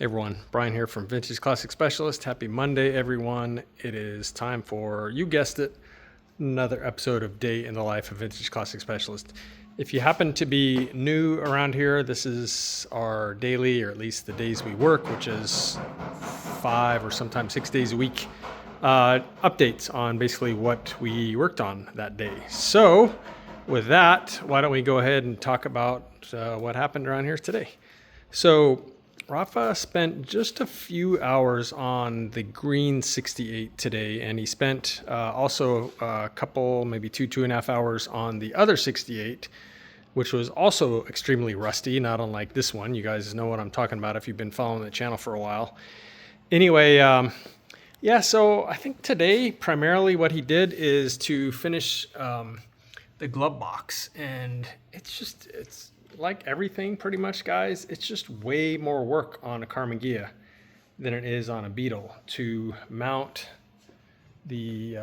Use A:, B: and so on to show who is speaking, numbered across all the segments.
A: Everyone, Brian here from Vintage Classic Specialist. Happy Monday, everyone. It is time for, you guessed it, another episode of Day in the Life of Vintage Classic Specialist. If you happen to be new around here, this is our daily, or at least the days we work, which is 5 or sometimes 6 days a week, updates on basically what we worked on that day. So with that, why don't we go ahead and talk about what happened around here today. So Rafa spent just a few hours on the green 68 today, and he spent also a couple, maybe 2.5 hours on the other 68, which was also extremely rusty, not unlike this one. You guys know what I'm talking about if you've been following the channel for a while. Anyway, so I think today primarily what he did is to finish the glove box, and it's like everything pretty much, guys, it's just way more work on a Ghia than it is on a Beetle to mount the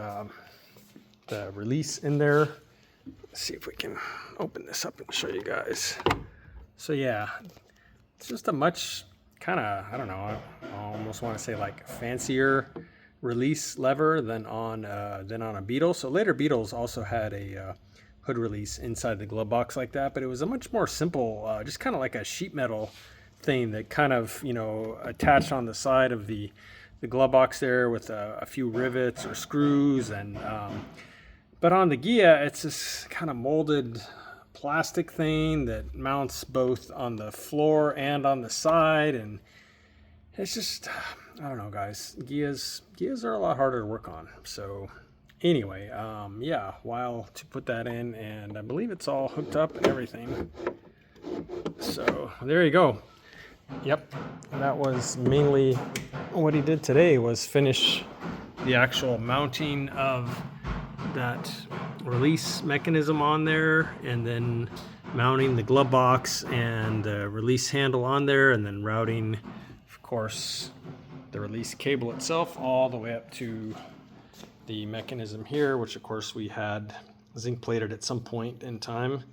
A: release in there. Let's see if we can open this up and show you guys. So yeah, it's just a much kind of, I don't know, I almost want to say like fancier release lever than on a Beetle. So later Beetles also had a hood release inside the glove box like that, but it was a much more simple, just kind of like a sheet metal thing that kind of, attached on the side of the glove box there with a few rivets or screws. And but on the Ghia, it's this kind of molded plastic thing that mounts both on the floor and on the side, and it's just, I don't know, guys, Ghias are a lot harder to work on. So anyway, while to put that in, and I believe it's all hooked up and everything. So there you go. Yep, that was mainly what he did today, was finish the actual mounting of that release mechanism on there, and then mounting the glove box and the release handle on there, and then routing, of course, the release cable itself all the way up to the mechanism here, which of course we had zinc plated at some point in time.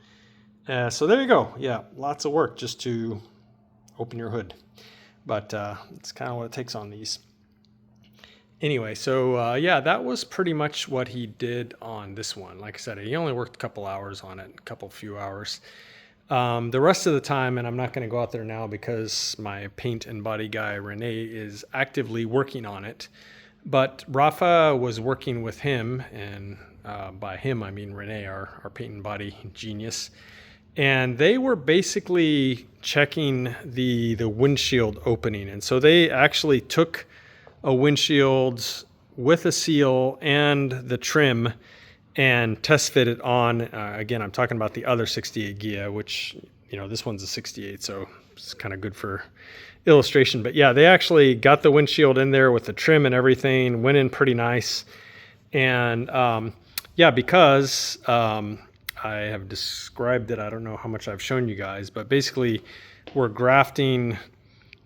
A: So there you go. Yeah, lots of work just to open your hood, but it's kind of what it takes on these. Anyway, so that was pretty much what he did on this one. Like I said, he only worked a couple hours on it, few hours. The rest of the time, and I'm not going to go out there now because my paint and body guy Rene is actively working on it. But Rafa was working with him, and by him I mean Rene, our paint and body genius. And they were basically checking the windshield opening. And so they actually took a windshield with a seal and the trim and test fit it on. Again, I'm talking about the other 68 Ghia, which, this one's a 68, so it's kind of good for illustration. But yeah, they actually got the windshield in there with the trim and everything, went in pretty nice. And because I have described it, I don't know how much I've shown you guys, but basically we're grafting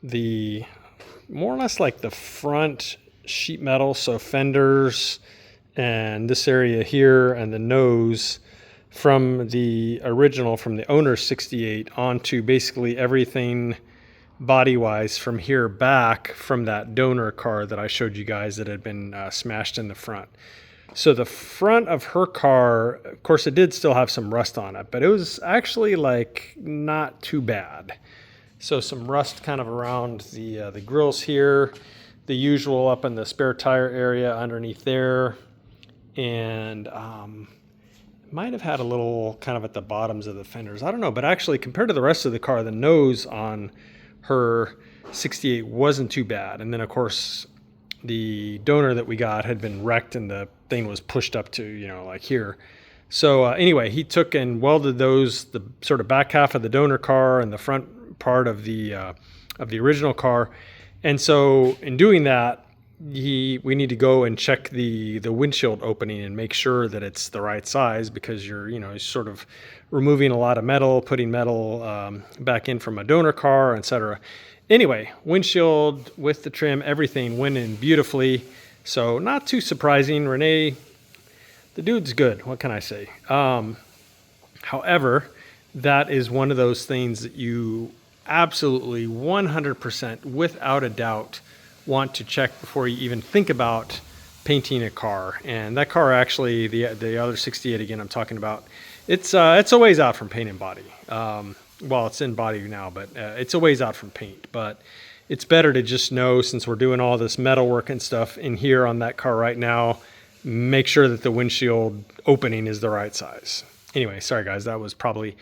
A: the more or less like the front sheet metal, so fenders and this area here and the nose from the original, from the owner's 68 onto basically everything body-wise from here back from that donor car that I showed you guys that had been smashed in the front. So the front of her car, of course, it did still have some rust on it, but it was actually like not too bad. So some rust kind of around the grills here, the usual up in the spare tire area underneath there, and might have had a little kind of at the bottoms of the fenders. I don't know, but actually compared to the rest of the car, the nose on her 68 wasn't too bad. And then of course the donor that we got had been wrecked and the thing was pushed up to, like here. So anyway, he took and welded those, the sort of back half of the donor car and the front part of the original car. And so in doing that, we need to go and check the windshield opening and make sure that it's the right size, because you're sort of removing a lot of metal, putting metal back in from a donor car, etc. Anyway, windshield with the trim, everything went in beautifully. So not too surprising. Rene, the dude's good. What can I say? However, that is one of those things that you absolutely 100% without a doubt want to check before you even think about painting a car. And that car, actually, the other 68 again I'm talking about, it's a ways out from paint and body. Well, it's in body now, but it's a ways out from paint. But it's better to just know, since we're doing all this metal work and stuff in here on that car right now, make sure that the windshield opening is the right size. Anyway, sorry guys, that was probably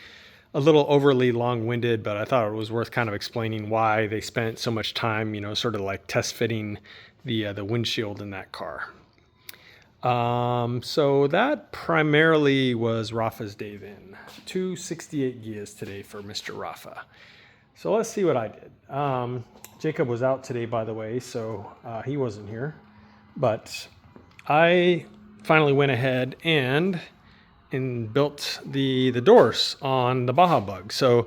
A: a little overly long-winded, but I thought it was worth kind of explaining why they spent so much time, you know, sort of like test fitting the windshield in that car. So that primarily was Rafa's day then. 268 Ghias today for Mr. Rafa. So let's see what I did. Jacob was out today, by the way, so he wasn't here. But I finally went ahead and built the doors on the Baja Bug. So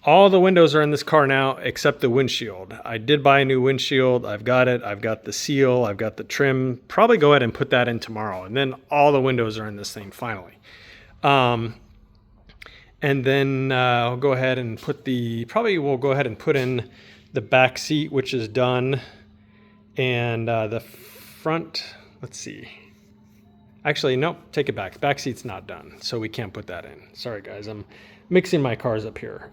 A: all the windows are in this car now except the windshield. I did buy a new windshield. I've got it. I've got the seal. I've got the trim. Probably go ahead and put that in tomorrow. And then all the windows are in this thing finally. And then I'll go ahead and put we'll go ahead and put in the back seat, which is done. And the front, let's see. Actually, nope, take it back. Back seat's not done, so we can't put that in. Sorry, guys, I'm mixing my cars up here.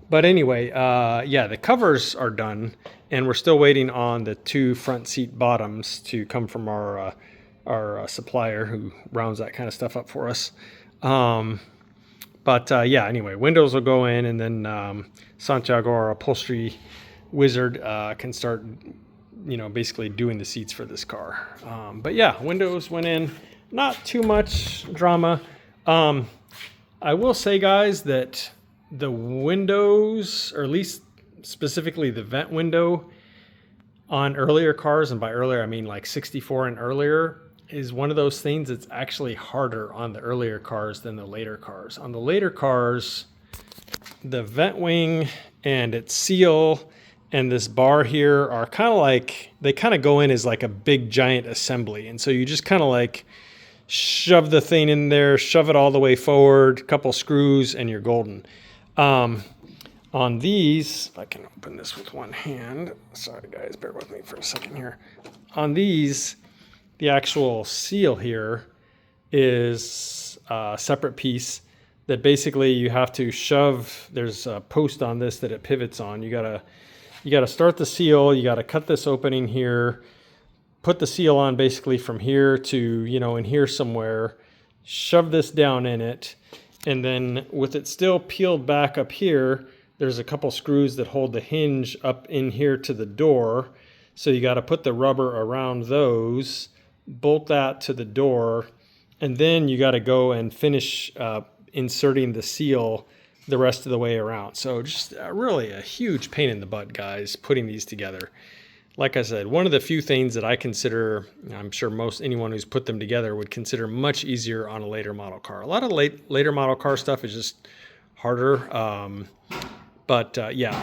A: But anyway, yeah, the covers are done, and we're still waiting on the 2 front seat bottoms to come from our supplier who rounds that kind of stuff up for us. But yeah, anyway, windows will go in, and then Santiago, our upholstery wizard, can start, you know, basically doing the seats for this car. But yeah, windows went in, not too much drama. I will say, guys, that the windows, or at least specifically the vent window on earlier cars, and by earlier I mean like 64 and earlier, is one of those things that's actually harder on the earlier cars than the later cars. On the later cars, the vent wing and its seal and this bar here are kind of like, they kind of go in as like a big giant assembly. And so you just kind of like shove the thing in there, shove it all the way forward, couple screws, and you're golden. On these, if I can open this with one hand, sorry guys, bear with me for a second here. On these, the actual seal here is a separate piece that basically you have to shove. There's a post on this that it pivots on. You gotta start the seal. You gotta cut this opening here, put the seal on basically from here to, you know, in here somewhere, shove this down in it, and then with it still peeled back up here, there's a couple screws that hold the hinge up in here to the door. So you got to put the rubber around those, bolt that to the door, and then you got to go and finish inserting the seal the rest of the way around. So just really a huge pain in the butt, guys, putting these together. Like I said, one of the few things that I consider, I'm sure anyone who's put them together would consider much easier on a later model car. A lot of later model car stuff is just harder. But yeah,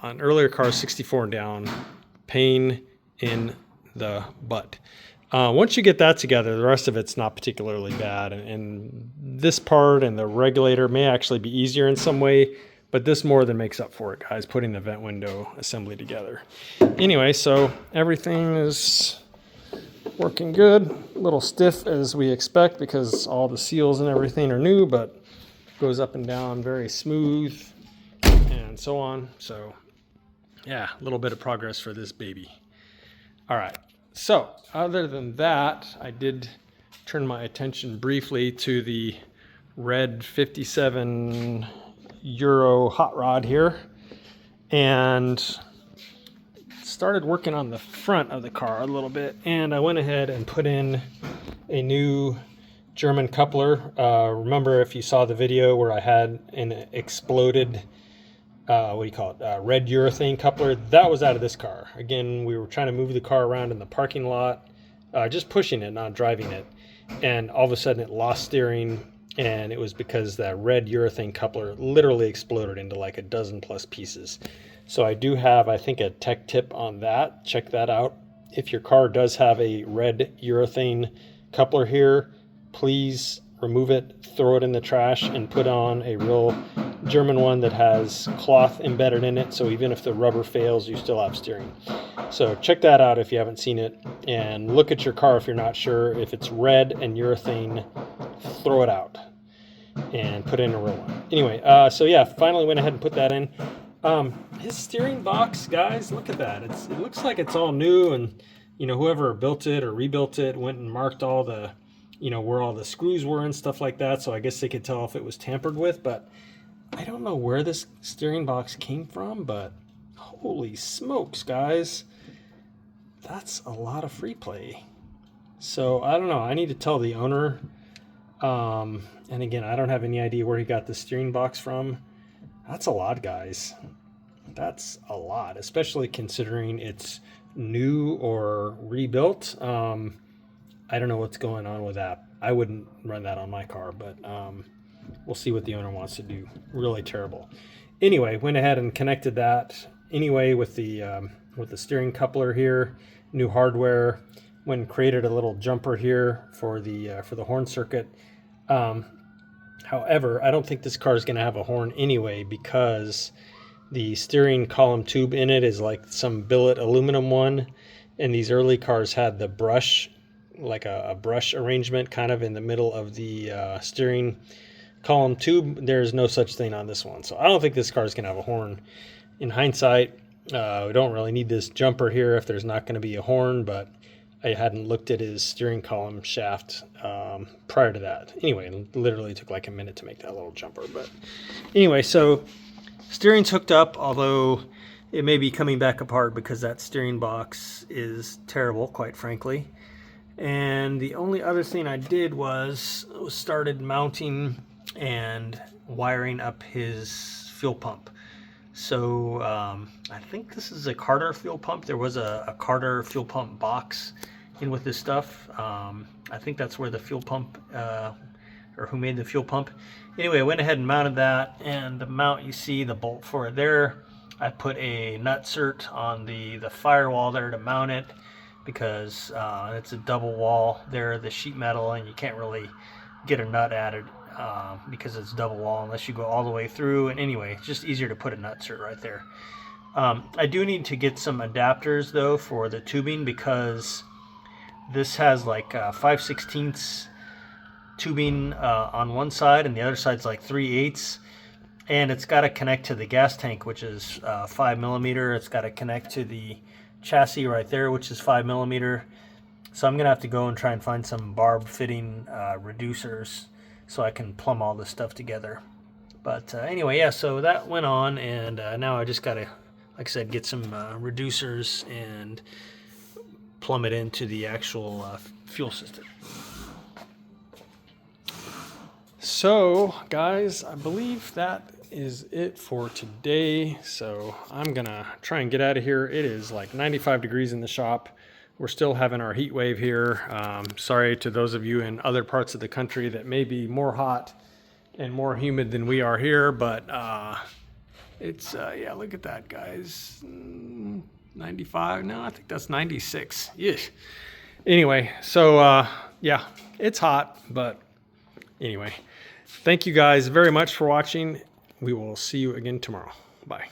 A: on earlier cars, 64 and down, pain in the butt. Once you get that together, the rest of it's not particularly bad. And this part and the regulator may actually be easier in some way, but this more than makes up for it, guys, putting the vent window assembly together. Anyway, so everything is working good. A little stiff as we expect because all the seals and everything are new, but goes up and down very smooth and so on. So yeah, a little bit of progress for this baby. All right. So other than that, I did turn my attention briefly to the red 57 Euro hot rod here and started working on the front of the car a little bit. And I went ahead and put in a new German coupler. Remember, if you saw the video where I had an exploded red urethane coupler, that was out of this car. Again, we were trying to move the car around in the parking lot, just pushing it, not driving it, and all of a sudden it lost steering, and it was because that red urethane coupler literally exploded into like a dozen plus pieces. So I do have, I think, a tech tip on that. Check that out. If your car does have a red urethane coupler here, please remove it, throw it in the trash, and put on a real German one that has cloth embedded in it, so even if the rubber fails, you still have steering. So check that out if you haven't seen it, and look at your car if you're not sure. If it's red and urethane, throw it out and put in a real one. Anyway, so yeah, finally went ahead and put that in. His steering box, guys, look at that. It looks like it's all new, and you know, whoever built it or rebuilt it went and marked all the, you know, where all the screws were and stuff like that, so I guess they could tell if it was tampered with. But I don't know where this steering box came from, but holy smokes, guys, that's a lot of free play. So I don't know, I need to tell the owner, and again, I don't have any idea where he got the steering box from. That's a lot, guys. That's a lot, especially considering it's new or rebuilt. I don't know what's going on with that. I wouldn't run that on my car, but we'll see what the owner wants to do. Really terrible. Anyway, went ahead and connected that anyway with the steering coupler here, new hardware. Went and created a little jumper here for the horn circuit. However, I don't think this car is going to have a horn anyway, because the steering column tube in it is like some billet aluminum one, and these early cars had the brush, like a brush arrangement kind of in the middle of the steering column tube. There's no such thing on this one, so I don't think this car is going to have a horn. In hindsight, we don't really need this jumper here if there's not going to be a horn, but I hadn't looked at his steering column shaft prior to that. Anyway, it literally took like a minute to make that little jumper. But anyway, so steering's hooked up, although it may be coming back apart because that steering box is terrible, quite frankly. And the only other thing I did was started mounting and wiring up his fuel pump. So I think this is a Carter fuel pump. There was a Carter fuel pump box in with this stuff. I think that's where the fuel pump, or who made the fuel pump. Anyway, I went ahead and mounted that, and the mount, you see the bolt for it there. I put a nut cert on the firewall there to mount it, because it's a double wall there, the sheet metal, and you can't really get a nut added because it's double wall unless you go all the way through. And anyway, it's just easier to put a nut cert right there. I do need to get some adapters though for the tubing, because this has like 5/16 tubing on one side, and the other side's like 3/8, and it's got to connect to the gas tank, which is 5mm. It's got to connect to the chassis right there, which is 5mm. So I'm gonna have to go and try and find some barb fitting reducers so I can plumb all this stuff together. But anyway, yeah, so that went on, and now I just gotta, like I said, get some reducers and plumb it into the actual fuel system. So guys, I believe that is it for today. So I'm gonna try and get out of here. It is like 95 degrees in the shop. We're still having our heat wave here. Sorry to those of you in other parts of the country that may be more hot and more humid than we are here, but it's yeah, look at that, guys. 95, no, I think that's 96. Yeah. Anyway, so yeah, it's hot, but anyway, thank you guys very much for watching. We will see you again tomorrow. Bye.